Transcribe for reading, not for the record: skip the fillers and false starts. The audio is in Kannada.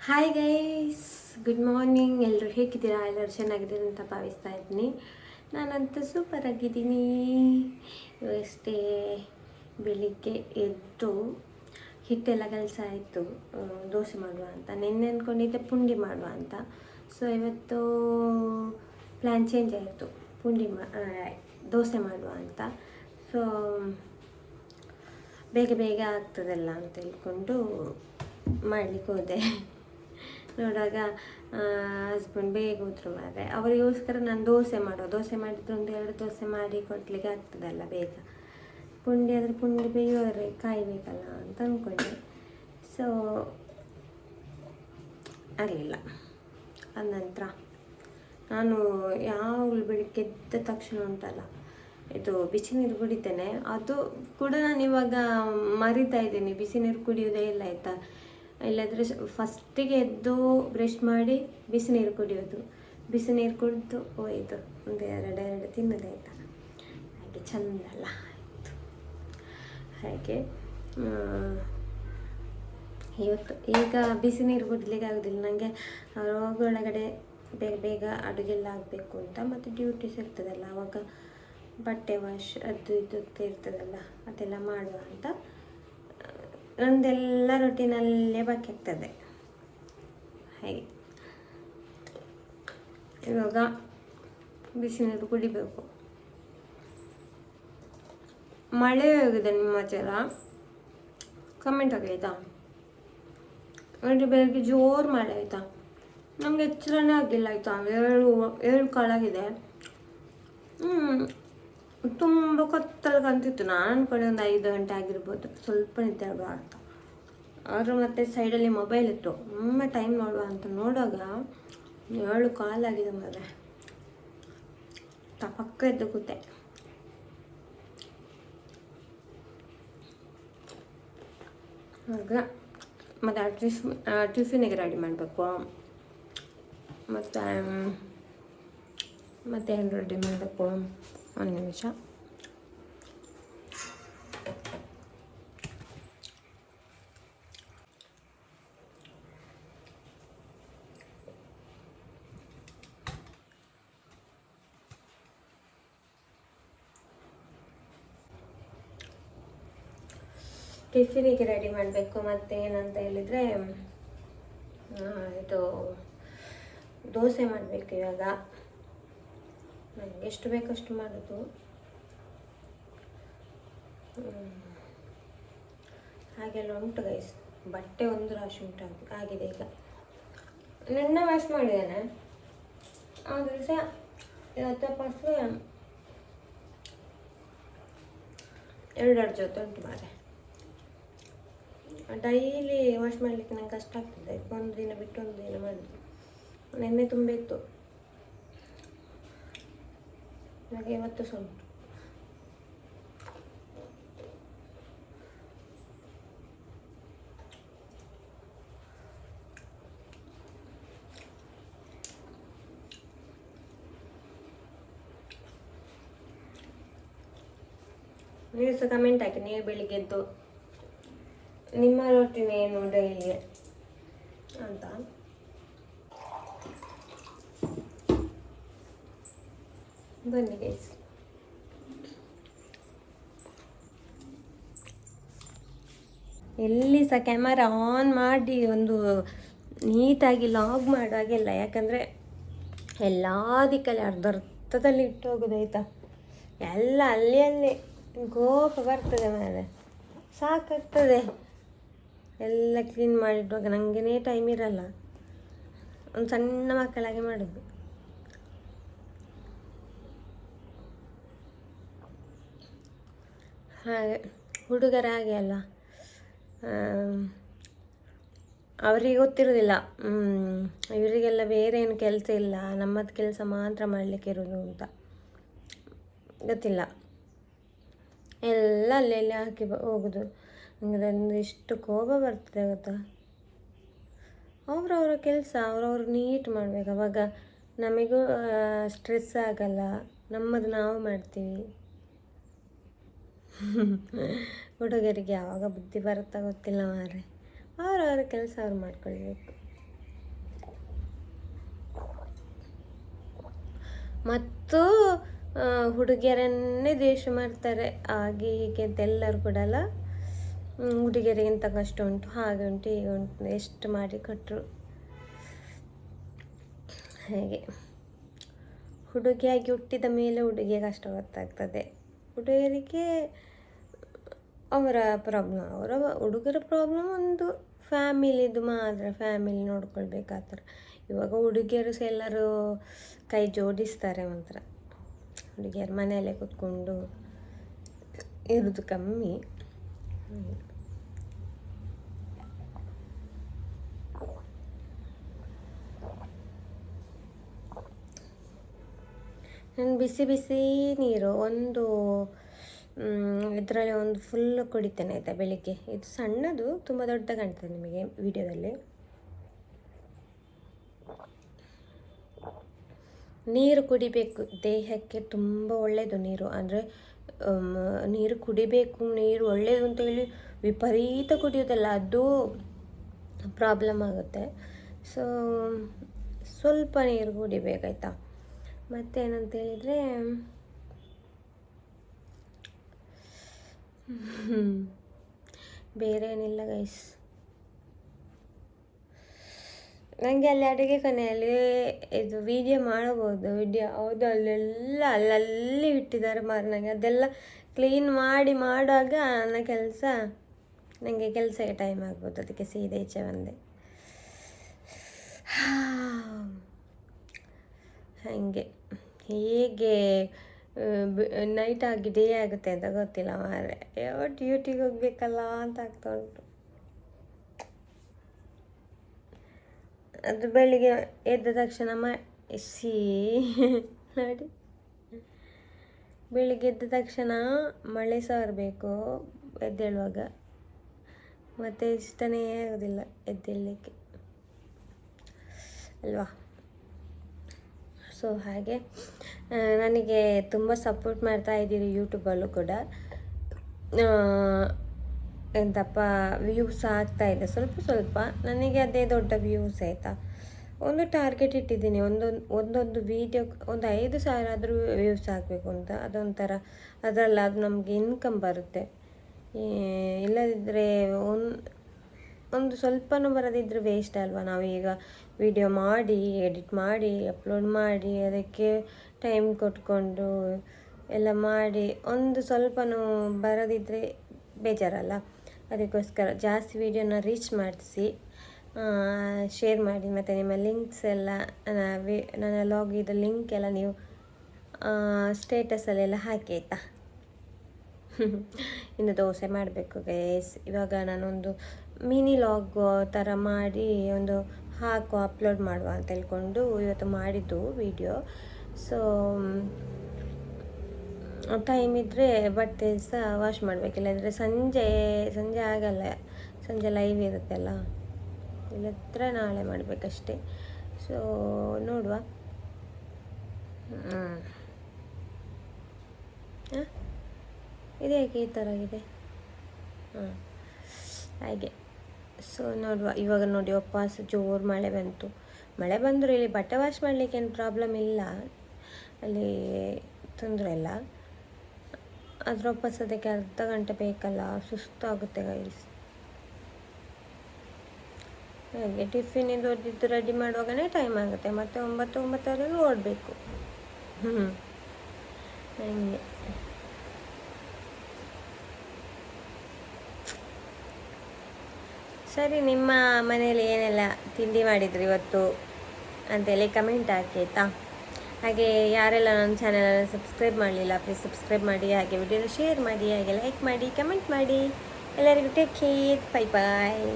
Hi guys, good morning. ಎಲ್ಲರೂ ಹೇಗಿದ್ದೀರಾ? ಎಲ್ಲರೂ ಚೆನ್ನಾಗಿದ್ದೀರಿ ಅಂತ ಭಾವಿಸ್ತಾ ಇದ್ದೀನಿ. ನಾನಂತೂ ಸೂಪರ್ ಆಗಿದ್ದೀನಿ. ಇವಷ್ಟೇ ಬೆಳಿಗ್ಗೆ ಎದ್ದು ಹಿಟ್ಟೆಲ್ಲ ಕೆಲಸ ಆಯಿತು. ದೋಸೆ ಮಾಡುವ ಅಂತ ನಿನ್ನೆ ಅಂದ್ಕೊಂಡಿದ್ದೆ, ಪುಂಡಿ ಮಾಡುವ ಅಂತ. ಸೊ ಇವತ್ತು ಪ್ಲ್ಯಾನ್ ಚೇಂಜ್ ಆಯಿತು, ದೋಸೆ ಮಾಡುವ ಅಂತ. ಸೊ ಬೇಗ ಬೇಗ ಆಗ್ತದಲ್ಲ ಅಂತ ಹೇಳ್ಕೊಂಡು ಮಾಡಲಿಕ್ಕೆ ಹೋದೆ. ನೋಡುವಾಗ ಹಸ್ಬೆಂಡ್ ಬೇಗ ಹೋದ್ರು. ಮಾರೆ ಅವರಿಗೋಸ್ಕರ ನಾನು ದೋಸೆ ಮಾಡಿದ್ರೆ ಒಂದು 2 ದೋಸೆ ಮಾಡಿ ಕೊಡಲಿಕ್ಕೆ ಆಗ್ತದಲ್ಲ ಬೇಗ. ಪುಂಡಿ ಆದರೆ ಪುಂಡಿ ಬೇಯೋರೆ ಕಾಯಬೇಕಲ್ಲ ಅಂತ ಅಂದ್ಕೊಂಡೆ. ಸೊ ಆಗಲಿಲ್ಲ. ಅದ ನಂತರ ನಾನು ಯಾವಾಗಲೂ ಬೆಳಿಗ್ಗೆ ಎದ್ದ ತಕ್ಷಣ ಉಂಟಲ್ಲ, ಇದು ಬಿಸಿ ನೀರು ಕುಡಿತೇನೆ. ಅದು ಕೂಡ ನಾನು ಇವಾಗ ಮರಿತಾ ಇದ್ದೀನಿ, ಬಿಸಿ ನೀರು ಕುಡಿಯೋದೇ ಇಲ್ಲ ಆಯಿತಾ. ಇಲ್ಲಾಂದರೆ ಫಸ್ಟಿಗೆ ಎದ್ದು ಬ್ರಷ್ ಮಾಡಿ ಬಿಸಿ ನೀರು ಕುಡಿಯೋದು, ಬಿಸಿ ನೀರು ಕುಡಿದು ಹೋಯ್ತು ಒಂದು ಎರಡು ತಿನ್ನೋದು ಆಯಿತಾ. ಹಾಗೆ ಚೆಂದ ಅಲ್ಲ ಆಯಿತು. ಹಾಗೆ ಇವತ್ತು ಈಗ ಬಿಸಿ ನೀರು ಕುಡಿಲಿಕ್ಕೆ ಆಗೋದಿಲ್ಲ ನನಗೆ. ಒಳಗಡೆ ಬೇಗ ಬೇಗ ಅಡುಗೆಲ್ಲ ಆಗಬೇಕು ಅಂತ, ಮತ್ತು ಡ್ಯೂಟೀಸ್ ಇರ್ತದಲ್ಲ ಆವಾಗ ಬಟ್ಟೆ ವಾಶ್ ಅದು ಇದು ಇರ್ತದಲ್ಲ ಅದೆಲ್ಲ ಮಾಡುವ ಅಂತ ನಂದೆಲ್ಲ ರೊಟೀನಲ್ಲೇ ಬಾಕಿ ಆಗ್ತದೆ. ಹಾಗೆ ಇವಾಗ ಬಿಸಿ ನೀರು ಕುಡಿಬೇಕು. ಮಳೆ ಆಗಿದೆ ನಿಮ್ಮ ಹತ್ರ? ಕಮೆಂಟ್ ಆಗಿ ಆಯಿತಾ. ಅಂದರೆ ಬೆಳಗ್ಗೆ ಜೋರು ಮಳೆ ಆಯಿತಾ, ನಮಗೆ ಎಚ್ಚರನೇ ಆಗಿಲ್ಲ ಆಯಿತಾ. 7 ಕಾಲಾಗಿದೆ. ತುಂಬ ಕತ್ತಲು ಕಾಣ್ತಿತ್ತು. ನಾನು ಅನ್ಕೊಂಡೆ ಒಂದು 5 ಗಂಟೆ ಆಗಿರ್ಬೋದು, ಸ್ವಲ್ಪ ನಿದ್ದೆ ಆಗುವ ಅಂತ. ಆದರೂ ಮತ್ತೆ ಸೈಡಲ್ಲಿ ಮೊಬೈಲ್ ಇತ್ತು, ಒಮ್ಮೆ ಟೈಮ್ ನೋಡುವ ಅಂತ ನೋಡುವಾಗ 7 ಕಾಲಾಗಿದೆ. ಮಾರೆ ಪಕ್ಕ ಎದ್ದು ಕೂತೆ. ಆಗ ಮತ್ತು ಟಿಫಿನಿಗೆ ರೆಡಿ ಮಾಡಬೇಕು. ಮತ್ತೇನು ರೆಡಿ ಮಾಡಬೇಕು? ಒಂದು ನಿಮಿಷ. ಟಿಫಿನಿಗೆ ರೆಡಿ ಮಾಡಬೇಕು. ಮತ್ತು ಏನಂತ ಹೇಳಿದರೆ, ಇದು ದೋಸೆ ಮಾಡಬೇಕು ಇವಾಗ. ನನಗೆ ಎಷ್ಟು ಬೇಕಷ್ಟು ಮಾಡೋದು. ಹಾಗೆಲ್ಲ ಉಂಟು ಗೈಸ್. ಬಟ್ಟೆ ಒಂದು ರಾಶಿ ಉಂಟು ಆಗಿದೆ. ಈಗ ನಿನ್ನೆ ವಾಶ್ ಮಾಡಿದ್ದೇನೆ, ಆದರೆ ಸಹ ಇವತ್ತು ಪರ್ಸು 2 ಜೊತೆ ಉಂಟು. ಮಾರೆ ಡೈಲಿ ವಾಶ್ ಮಾಡಲಿಕ್ಕೆ ನಂಗೆ ಕಷ್ಟ ಆಗ್ತದೆ. ಒಂದು ದಿನ ಬಿಟ್ಟು ಒಂದು ದಿನ ಮಾಡೋದು. ನೆನ್ನೆ ತುಂಬ ಇತ್ತು, ನನಗೆ ಇವತ್ತು ಸಹ ಉಂಟು. ನೀವು ಸಹ ಕಮೆಂಟ್ ಹಾಕಿ, ನೀವು ಬೆಳಿಗ್ಗೆ ಎದ್ದು ನಿಮ್ಮ ರೊಟೀನ್ ಏನು ಡೈಲಿ ಅಂತ. ಬನ್ನಿ ಗೈಸ್. ಎಲ್ಲಿ ಸಹ ಕ್ಯಾಮರಾ ಆನ್ ಮಾಡಿ ಒಂದು ನೀಟಾಗಿ ಲಾಗ್ ಮಾಡುವಾಗೆಲ್ಲ, ಯಾಕಂದರೆ ಎಲ್ಲ ದಿಕ್ಕಲ್ಲಿ ಅರ್ಧದಲ್ಲಿ ಇಟ್ಟು ಹೋಗೋದಾಯ್ತಾ. ಎಲ್ಲ ಅಲ್ಲಿ ಕೋಪ ಬರ್ತದೆ. ಮೇಲೆ ಸಾಕಾಗ್ತದೆ ಎಲ್ಲ ಕ್ಲೀನ್ ಮಾಡಿಡುವಾಗ. ನನಗೇ ಟೈಮ್ ಇರಲ್ಲ, ಒಂದು ಸಣ್ಣ ಮಕ್ಕಳಾಗಿ ಮಾಡೋದು. ಹಾಗೆ ಹುಡುಗರ ಹಾಗೆ ಅಲ್ಲ, ಅವರಿಗೆ ಗೊತ್ತಿರೋದಿಲ್ಲ. ಇವರಿಗೆಲ್ಲ ಬೇರೆ ಏನು ಕೆಲಸ ಇಲ್ಲ, ನಮ್ಮದು ಕೆಲಸ ಮಾತ್ರ ಮಾಡಲಿಕ್ಕೆ ಇರೋದು ಅಂತ ಗೊತ್ತಿಲ್ಲ. ಎಲ್ಲ ಅಲ್ಲೆಲ್ಲಿ ಹಾಕಿ ಹೋಗೋದು. ನನಗೆ ಅದೊಂದು ಎಷ್ಟು ಕೋಪ ಬರ್ತದೆ ಗೊತ್ತಾ. ಅವರವರ ಕೆಲಸ ಅವರವ್ರು ನೀಟ್ ಮಾಡಬೇಕು. ಅವಾಗ ನಮಗೂ ಸ್ಟ್ರೆಸ್ ಆಗಲ್ಲ, ನಮ್ಮದು ನಾವು ಮಾಡ್ತೀವಿ. ಹುಡುಗರಿಗೆ ಯಾವಾಗ ಬುದ್ಧಿ ಬರುತ್ತಾ ಗೊತ್ತಿಲ್ಲ ಮಾರೆ. ಅವರವರ ಕೆಲಸ ಅವ್ರು ಮಾಡ್ಕೊಳ್ಬೇಕು. ಮತ್ತು ಹುಡುಗಿಯರನ್ನೇ ದ್ವೇಷ ಮಾಡ್ತಾರೆ, ಹಾಗೆ ಹೀಗೆ ಅಂತ ಎಲ್ಲರೂ ಕೂಡ ಅಲ್ಲ. ಹುಡುಗಿಯರಿಗೆ ಇಂಥ ಕಷ್ಟ ಉಂಟು, ಹಾಗೆ ಉಂಟು, ಹೀಗೆ ಉಂಟು, ಎಷ್ಟು ಮಾಡಿ ಕೊಟ್ಟರು. ಹಾಗೆ ಹುಡುಗಿಯಾಗಿ ಹುಟ್ಟಿದ ಮೇಲೆ ಹುಡುಗಿಯ ಕಷ್ಟ ಗೊತ್ತಾಗ್ತದೆ. ಹುಡುಗಿಯರಿಗೆ ಅವರ ಪ್ರಾಬ್ಲಮ್, ಹುಡುಗರ ಪ್ರಾಬ್ಲಮ್ ಒಂದು ಫ್ಯಾಮಿಲಿದು ಮಾತ್ರ, ಫ್ಯಾಮಿಲಿ ನೋಡ್ಕೊಳ್ಬೇಕು ಆ ಥರ. ಇವಾಗ ಹುಡುಗಿಯರು ಸಹ ಎಲ್ಲರೂ ಕೈ ಜೋಡಿಸ್ತಾರೆ ಮಾತ್ರ. ಹುಡುಗಿಯರು ಮನೆಯಲ್ಲೇ ಕೂತ್ಕೊಂಡು ಇರೋದು ಕಮ್ಮಿ. ನಾನು ಬಿಸಿ ಬಿಸಿ ನೀರು ಒಂದು ಇದರಲ್ಲಿ ಒಂದು ಫುಲ್ ಕುಡಿತೇನೆ ಆಯಿತಾ ಬೆಳಿಗ್ಗೆ. ಇದು ಸಣ್ಣದು, ತುಂಬ ದೊಡ್ಡ ಕಾಣ್ತದೆ ನಿಮಗೆ ವಿಡಿಯೋದಲ್ಲಿ. ನೀರು ಕುಡಿಬೇಕು, ದೇಹಕ್ಕೆ ತುಂಬ ಒಳ್ಳೆಯದು ನೀರು. ಅಂದರೆ ನೀರು ಕುಡಿಬೇಕು, ನೀರು ಒಳ್ಳೆಯದು ಅಂತ ಹೇಳಿ ವಿಪರೀತ ಕುಡಿಯೋದಲ್ಲ, ಅದು ಪ್ರಾಬ್ಲಮ್ ಆಗುತ್ತೆ. ಸೊ ಸ್ವಲ್ಪ ನೀರು ಕುಡಿಬೇಕಾಯ್ತಾ. ಮತ್ತೇನಂತ ಹೇಳಿದರೆ ಬೇರೆ ಏನಿಲ್ಲ ಗೈಸ್. ನನಗೆ ಅಲ್ಲಿ ಅಡುಗೆ ಕೊನೆಯಲ್ಲಿ ಇದು ವಿಡಿಯೋ ಮಾಡಬಹುದು, ವಿಡಿಯೋ ಹೌದು, ಅಲ್ಲೆಲ್ಲ ಅಲ್ಲಲ್ಲಿ ಇಟ್ಟಿದ್ದಾರೆ ಮಾರು. ನನಗೆ ಅದೆಲ್ಲ ಕ್ಲೀನ್ ಮಾಡುವಾಗ ನನಗೆ ಕೆಲಸಕ್ಕೆ ಟೈಮ್ ಆಗ್ಬೋದು, ಅದಕ್ಕೆ ಸೀದಾ ಈಚೆ ಬಂದೆ. ಹಾಗೆ ಹೇಗೆ ನೈಟ್ ಆಗಿ ಡೇ ಆಗುತ್ತೆ ಅಂತ ಗೊತ್ತಿಲ್ಲ ಮಾರೆ. ಡ್ಯೂಟಿಗೆ ಹೋಗ್ಬೇಕಲ್ಲ ಅಂತ ಆಗ್ತಾ ಉಂಟು. ಅದು ಬೆಳಿಗ್ಗೆ ಎದ್ದ ತಕ್ಷಣ ನೋಡಿ, ಬೆಳಿಗ್ಗೆ ಎದ್ದ ತಕ್ಷಣ ಮಳೆ ಸಾರಬೇಕು ಎದ್ದೇಳುವಾಗ, ಮತ್ತು ಇಷ್ಟನೇ ಆಗೋದಿಲ್ಲ ಎದ್ದೇಳಲಿಕ್ಕೆ ಅಲ್ವಾ. ಸೊ ಹಾಗೆ ನನಗೆ ತುಂಬ ಸಪೋರ್ಟ್ ಮಾಡ್ತಾ ಇದ್ದೀರಿ ಯೂಟ್ಯೂಬಲ್ಲೂ ಕೂಡ. ಎಂತಪ್ಪ ವ್ಯೂಸ್ ಆಗ್ತಾ ಇದೆ ಸ್ವಲ್ಪ ಸ್ವಲ್ಪ, ನನಗೆ ಅದೇ ದೊಡ್ಡ ವ್ಯೂಸ್ ಆಯಿತಾ. ಒಂದು ಟಾರ್ಗೆಟ್ ಇಟ್ಟಿದ್ದೀನಿ, ಒಂದೊಂದು ವೀಡಿಯೋ ಒಂದು 5,000 ಆದರೂ ವ್ಯೂಸ್ ಆಗಬೇಕು ಅಂತ. ಅದೊಂಥರ ಅದರಲ್ಲಿ ಅದು ನಮಗೆ ಇನ್ಕಮ್ ಬರುತ್ತೆ. ಇಲ್ಲದಿದ್ದರೆ ಒಂದು ಸ್ವಲ್ಪನೂ ಬರದಿದ್ದರೆ ವೇಸ್ಟ್ ಅಲ್ವಾ. ನಾವೀಗ ವಿಡಿಯೋ ಮಾಡಿ ಎಡಿಟ್ ಮಾಡಿ ಅಪ್ಲೋಡ್ ಮಾಡಿ ಅದಕ್ಕೆ ಟೈಮ್ ಕೊಟ್ಕೊಂಡು ಎಲ್ಲ ಮಾಡಿ ಒಂದು ಸ್ವಲ್ಪನೂ ಬರದಿದ್ದರೆ ಬೇಜಾರಲ್ಲ. ಅದಕ್ಕೋಸ್ಕರ ಜಾಸ್ತಿ ವಿಡಿಯೋನ ರೀಚ್ ಮಾಡಿಸಿ ಶೇರ್ ಮಾಡಿ. ಮತ್ತು ನಿಮ್ಮ ಲಿಂಕ್ಸ್ ಎಲ್ಲ ನನ್ನ ಲಾಗಿದ ಲಿಂಕ್ ಎಲ್ಲ ನೀವು ಸ್ಟೇಟಸಲ್ಲೆಲ್ಲ ಹಾಕಿ ಆಯಿತಾ. ಇನ್ನು ದೋಸೆ ಮಾಡಬೇಕು ಗೈಸ್. ಇವಾಗ ನಾನೊಂದು ಮಿನಿ ಲಾಗ್ ಥರ ಮಾಡಿ ಒಂದು ಅಪ್ಲೋಡ್ ಮಾಡುವ ಅಂತ ಹೇಳ್ಕೊಂಡು ಇವತ್ತು ಮಾಡಿದ್ದು ವಿಡಿಯೋ. ಸೊ ಟೈಮ್ ಇದ್ದರೆ ಬಟ್ಟೆ ಸಹ ವಾಶ್ ಮಾಡಬೇಕು, ಇಲ್ಲಂದರೆ ಸಂಜೆ ಆಗಲ್ಲ, ಸಂಜೆ ಲೈವ್ ಇರುತ್ತಲ್ಲ, ಇಲ್ಲದ್ರೆ ನಾಳೆ ಮಾಡಬೇಕಷ್ಟೆ. ಸೊ ನೋಡುವ. ಇದೇಕೆ ಈ ಥರ ಆಗಿದೆ? ಹಾಗೆ. ಸೊ ನೋಡುವ. ಇವಾಗ ನೋಡಿ ವಾಪಸ್ ಜೋರು ಮಳೆ ಬಂತು. ಮಳೆ ಬಂದರೂ ಇಲ್ಲಿ ಬಟ್ಟೆ ವಾಶ್ ಮಾಡಲಿಕ್ಕೆ ಏನು ಪ್ರಾಬ್ಲಮ್ ಇಲ್ಲ, ಅಲ್ಲಿ ತೊಂದರೆ ಇಲ್ಲ. ಆದರೆ ವಾಪಸ್ ಅದಕ್ಕೆ ಅರ್ಧ ಗಂಟೆ ಬೇಕಲ್ಲ, ಸುಸ್ತಾಗುತ್ತೆ ಗೈಸ್. ಹಾಗೆ ಟಿಫಿನ್ ಇದು ರೆಡಿ ಮಾಡುವಾಗಲೇ ಟೈಮ್ ಆಗುತ್ತೆ, ಮತ್ತು 9:30 ಓಡಬೇಕು. ಹಂಗೆ ಸರಿ. ನಿಮ್ಮ ಮನೆಯಲ್ಲಿ ಏನೆಲ್ಲ ತಿಂಡಿ ಮಾಡಿದ್ರು ಇವತ್ತು ಅಂತೇಳಿ ಕಮೆಂಟ್ ಹಾಕಿ ಆಯಿತಾ. ಹಾಗೆ ಯಾರೆಲ್ಲ ನನ್ನ ಚಾನಲನ್ನು ಸಬ್ಸ್ಕ್ರೈಬ್ ಮಾಡಲಿಲ್ಲ ಪ್ಲೀಸ್ ಸಬ್ಸ್ಕ್ರೈಬ್ ಮಾಡಿ, ಹಾಗೆ ವಿಡಿಯೋನ ಶೇರ್ ಮಾಡಿ, ಹಾಗೆ ಲೈಕ್ ಮಾಡಿ, ಕಮೆಂಟ್ ಮಾಡಿ. ಎಲ್ಲರಿಗೂ ಟೇಕ್ ಕೇರ್, ಬೈ ಬಾಯ್.